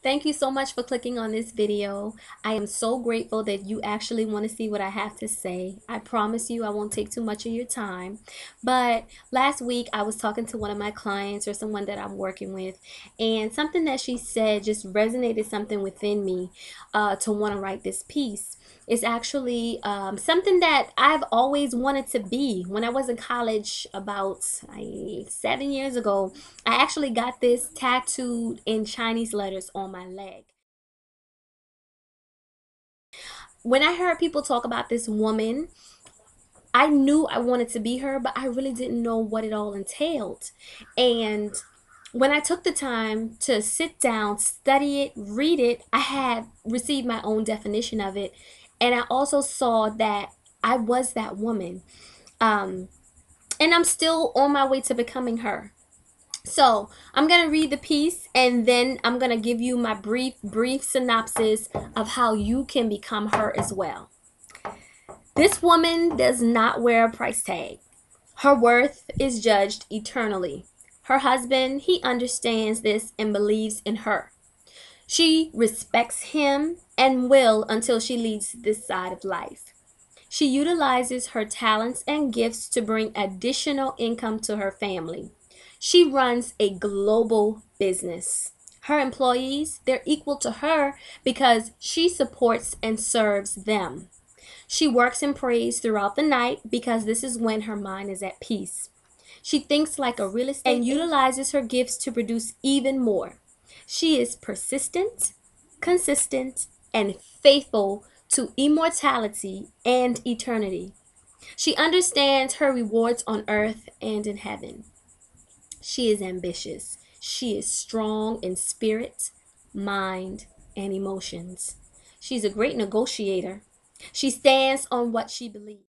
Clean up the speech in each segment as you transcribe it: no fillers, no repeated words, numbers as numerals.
Thank you so much for clicking on this video. I am so grateful that you actually want to see what I have to say. I promise you I won't take too much of your time. But last week I was talking to one of my clients or someone that I'm working with, and something that she said just resonated something within me to want to write this piece. It's actually something that I've always wanted to be. When I was in college about 7 years ago, I actually got this tattooed in Chinese letters on my leg. When I heard people talk about this woman, I knew I wanted to be her, but I really didn't know what it all entailed. And when I took the time to sit down, study it, read it, I had received my own definition of it. And I also saw that I was that woman. Um, and I'm still on my way to becoming her. So I'm going to read the piece and then I'm going to give you my brief synopsis of how you can become her as well. This woman does not wear a price tag. Her worth is judged eternally. Her husband, he understands this and believes in her. She respects him and will until she leaves this side of life. She utilizes her talents and gifts to bring additional income to her family. She runs a global business. Her employees, they're equal to her because she supports and serves them. She works and prays throughout the night because this is when her mind is at peace. She thinks like a real estate and utilizes her gifts to produce even more. She is persistent, consistent, and faithful to immortality and eternity. She understands her rewards on earth and in heaven. She is ambitious. She is strong in spirit, mind, and emotions. She's a great negotiator. She stands on what she believes.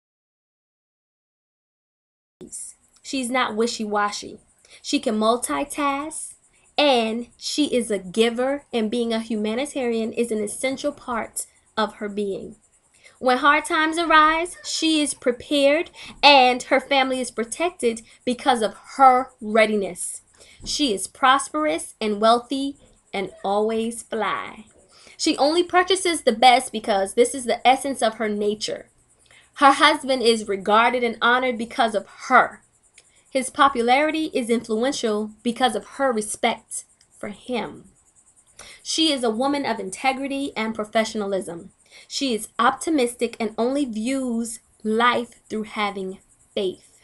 She's not wishy-washy. She can multitask, and she is a giver, and being a humanitarian is an essential part of her being. When hard times arise, she is prepared and her family is protected because of her readiness. She is prosperous and wealthy and always fly. She only purchases the best because this is the essence of her nature. Her husband is regarded and honored because of her. His popularity is influential because of her respect for him. She is a woman of integrity and professionalism. She is optimistic and only views life through having faith.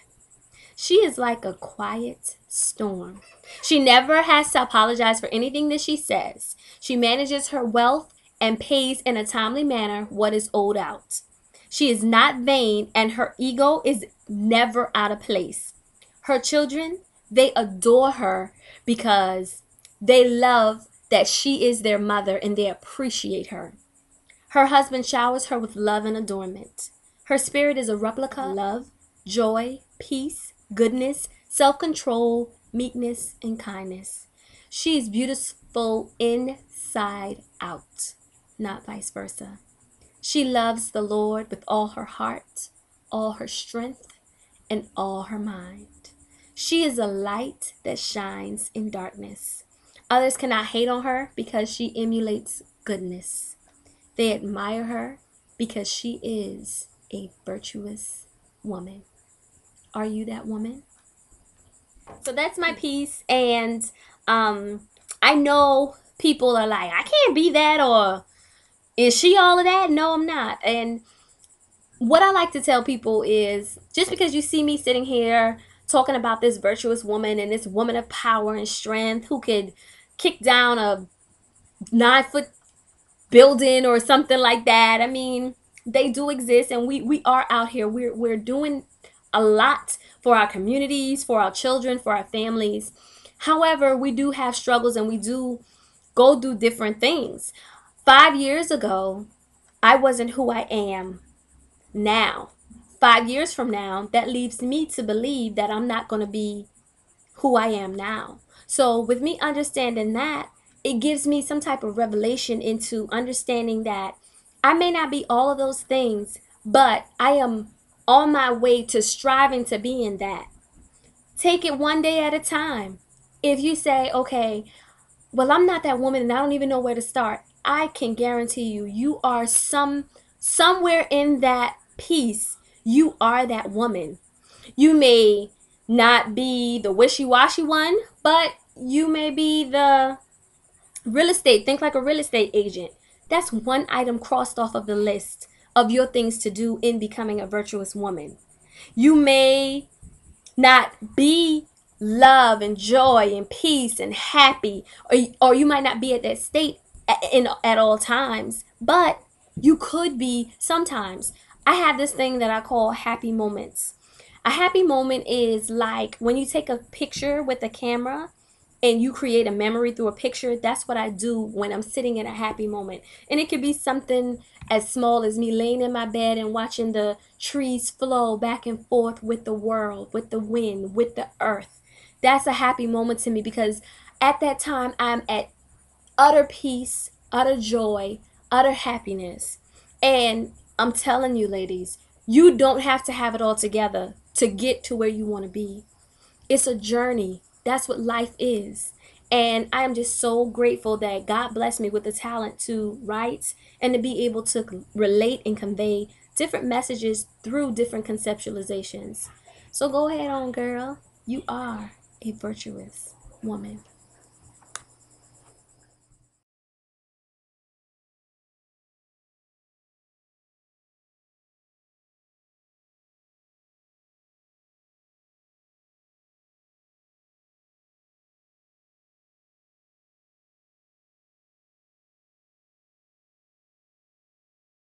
She is like a quiet storm. She never has to apologize for anything that she says. She manages her wealth and pays in a timely manner what is owed out. She is not vain and her ego is never out of place. Her children, they adore her because they love that she is their mother and they appreciate her. Her husband showers her with love and adornment. Her spirit is a replica of love, joy, peace, goodness, self-control, meekness, and kindness. She is beautiful inside out, not vice versa. She loves the Lord with all her heart, all her strength, and all her mind. She is a light that shines in darkness. Others cannot hate on her because she emulates goodness. They admire her because she is a virtuous woman. Are you that woman? So that's my piece, and I know people are like, I can't be that, or is she all of that? No, I'm not. And what I like to tell people is just because you see me sitting here talking about this virtuous woman and this woman of power and strength who could kick down a 9 foot building or something like that. I mean, they do exist and we are out here. We're doing a lot for our communities, for our children, for our families. However, we do have struggles and we do go through different things. 5 years ago, I wasn't who I am now. 5 years from now, that leaves me to believe that I'm not going to be who I am now. So, with me understanding that, it gives me some type of revelation into understanding that I may not be all of those things, but I am on my way to striving to being that. Take it one day at a time. If you say, okay, well, I'm not that woman and I don't even know where to start. I can guarantee you, you are somewhere in that piece. You are that woman. You may not be the wishy-washy one, but you may be the real estate. Think like a real estate agent. That's one item crossed off of the list of your things to do in becoming a virtuous woman. You may not be love and joy and peace and happy, or you might not be at that state at all times, but you could be sometimes. I have this thing that I call happy moments. A happy moment is like when you take a picture with a camera and you create a memory through a picture. That's what I do when I'm sitting in a happy moment. And it could be something as small as me laying in my bed and watching the trees flow back and forth with the world, with the wind, with the earth. That's a happy moment to me because at that time I'm at utter peace, utter joy, utter happiness. And I'm telling you, ladies, you don't have to have it all together to get to where you want to be. It's a journey. That's what life is. And I am just so grateful that God blessed me with the talent to write and to be able to relate and convey different messages through different conceptualizations. So go ahead on, girl. You are a virtuous woman.